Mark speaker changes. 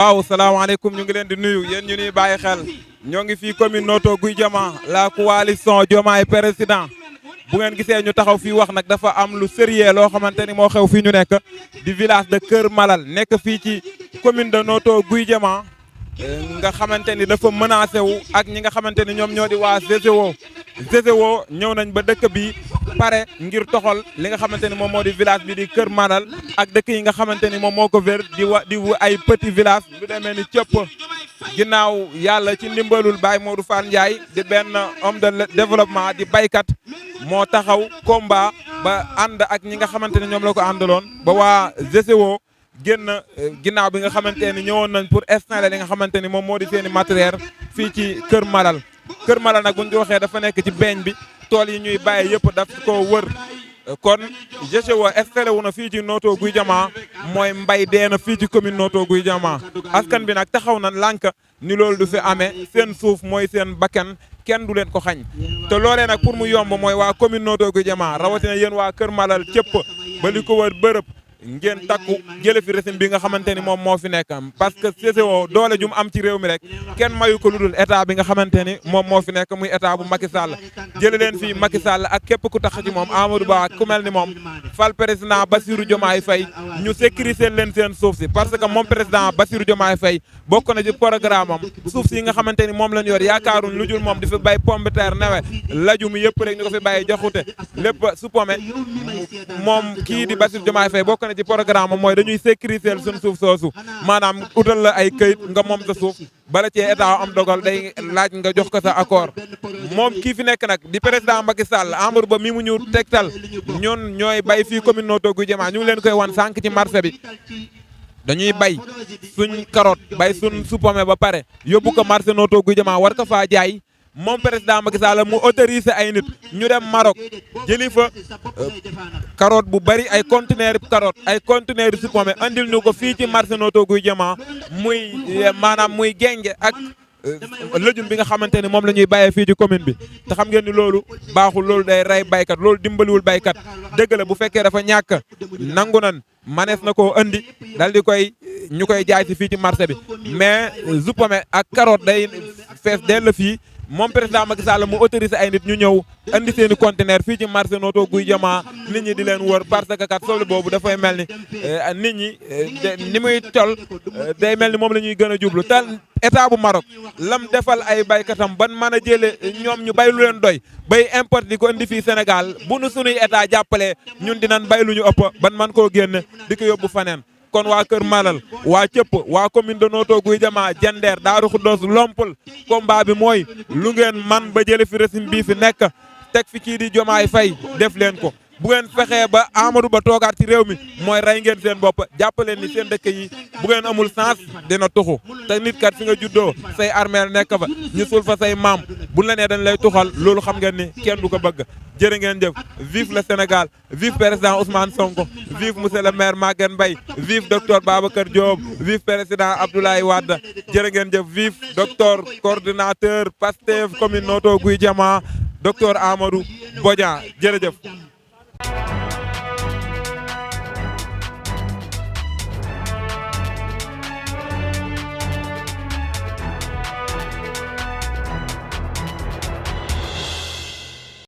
Speaker 1: waaw salaamaaleykum ñu ngi leen di nuyu yéen ñu ñuy bàyyi xel ñoo ngi fii commune Notto Gouye Diama la coalition Diomaye président bu ngeen gisee ñu taxaw fii wax nag dafa am lu sérieux loo xamante ni moo xew fii ñu nekk di village de Kër Malal nekk fii ci commune de Notto Gouye Diama nga xamante ni dafa menacé wu ak ñi nga xamante ni ñoom ñoo di waa GCO ñëw nañ ba dëkk bi pare ngir toxal li nga xamante ni moom moo di village bi di Kër Malal ak dëkk yi nga xamante ni moom moo ko wér di ay petit village lu demee ni cëpp ginnaaw yàlla ci ndimbalul Baye Modou Fall Ndiaye di benn homme de développement di baykat moo taxaw combat ba ànd ak ñi nga xamante ni ñoom la ko àndaloon ba waa GCO génn ginnaaw bi nga xamante ni ñëwoon nañ pour installer li nga xamante ni moom moo di seeni matériel fii ci Kër Malal Kër Malal nag bu ñu ko waxee dafa nekk ci beeñ bi tool yi ñuy bàyyi yëpp daf ko wër kon GCO installé wu na fii ci Notto Gouye Diama mooy mbay dee na fii ci commune Notto Gouye Diama askan bi nag taxaw na lànk ni loolu du fi amee seen suuf mooy seen bakkan kenn du leen ko xañ te loolee nag pour mu yomb mooy waa commune Notto Gouye Diama rawatina yéen waa Kër Malal cëpp ba li ko wër bërëb ngeen takku jële fi régime bi nga xamante ni moom moo fi nekk parce que GCO doole ju mu am ci réew mi rek kenn mayu ko lu dul état bi nga xamante ni moom moo fi nekk muy état bu Macky Sall jële leen fii Macky Sall ak képp ku tax ci moom Amadou Ba ku mel ni moom fal président Bassirou Diomaye Faye ñu sécuriser leen seen suuf si parce que moom président Bassirou Diomaye Faye bokk na ci programme am suuf si nga xamante ni moom la ñu yor yaakaaruñ lu jul moom di fi bay pomme de terre newe lajum yëpp rek ñu ko fi bàyyi joxute lépp suppome moom kii di Bassirou Diomaye Faye bokk ci programme mooy dañuy sécuriser suñ suuf soosu maanaam utal la ay këyit nga moom sa suuf bala cee état am dogal day laaj nga jox ko sa accord moom kii fi nekk nag di président Macky Sall Amadou Ba mi mu ñu tegtal ñun ñooy bay fii commune Notto Gouye Diama ñu ngi leen koy wan sànq ci marché bi dañuy bay suñ carotte bay suñ supame ba pare yóbbu ko marché Notto Gouye Diama war ko faa jaay moom président Macky Sall mu autorisé ay nit ñu dem Maroc jëli fa carotte bu bari ay conteneur carotte ay conteneur supame andil ñu ko fii ci marché Notto Gouye Diama muy maanaam muy genge ak lëjum bi nga xamante ni moom la ñuy bàyyee fii ci commune bi te xam ngeen ni loolu baaxul loolu day rey baykat loolu dimbaliwul baykat dëgg la bu fekkee dafa ñàkk nangu nan manees na koo andi dal di koy ñu koy jaay si fii ci marché bi mais supame ak carotte day fees dell fii moom président Macky Sall mu autorisé ay nit ñu ñëw andi seeni conteneur fii ci marché Notto Gouye Diama nit ñi di leen wër parce que kat soble boobu dafay mel ni nit ñi ni muy tol day mel ni moom la ñuy gën a jublu te état bu Maroc lam defal ay baykatam ban mën a jële ñoom ñu bay lu leen doy bay importe di ko indi fii Sénégal bu nu sunuy état jàppalee ñun dinañ bay lu ñu ëpp ban man koo génne di ko yóbbu faneen kon waa Kër Malal waa cëpp waa commune de Notto Gouye Diama Diender Daaru Xuddoos Lompul combat bi mooy lu ngeen man ba jële fi régime bii fi nekk teg fi kii di Diomaye Faye def leen ko bu ngeen fexee ba Amadou Ba toogaat ci réew mi mooy rey ngeen seen bopp jàppaleen ni seen dëkk yi bu ngeen amul sens dina tuxu te nit kat fi nga juddoo say armeel nekk fa ñu suul fa say maam bu la nee dañ lay tuxal loolu xam ngeen ni kenn du ko bëgg jërë ngeen jëf vive le Sénégal vive président Ousmane Sonko vive monsieur le maire Maguette Mbaye vive docteur Babacar Diop vive président Abdoulaye Wade jërë ngeen jëf vive docteur coordinateur Pastef commune Notto Gouye Diama docteur Amadou Bodian jërëjëf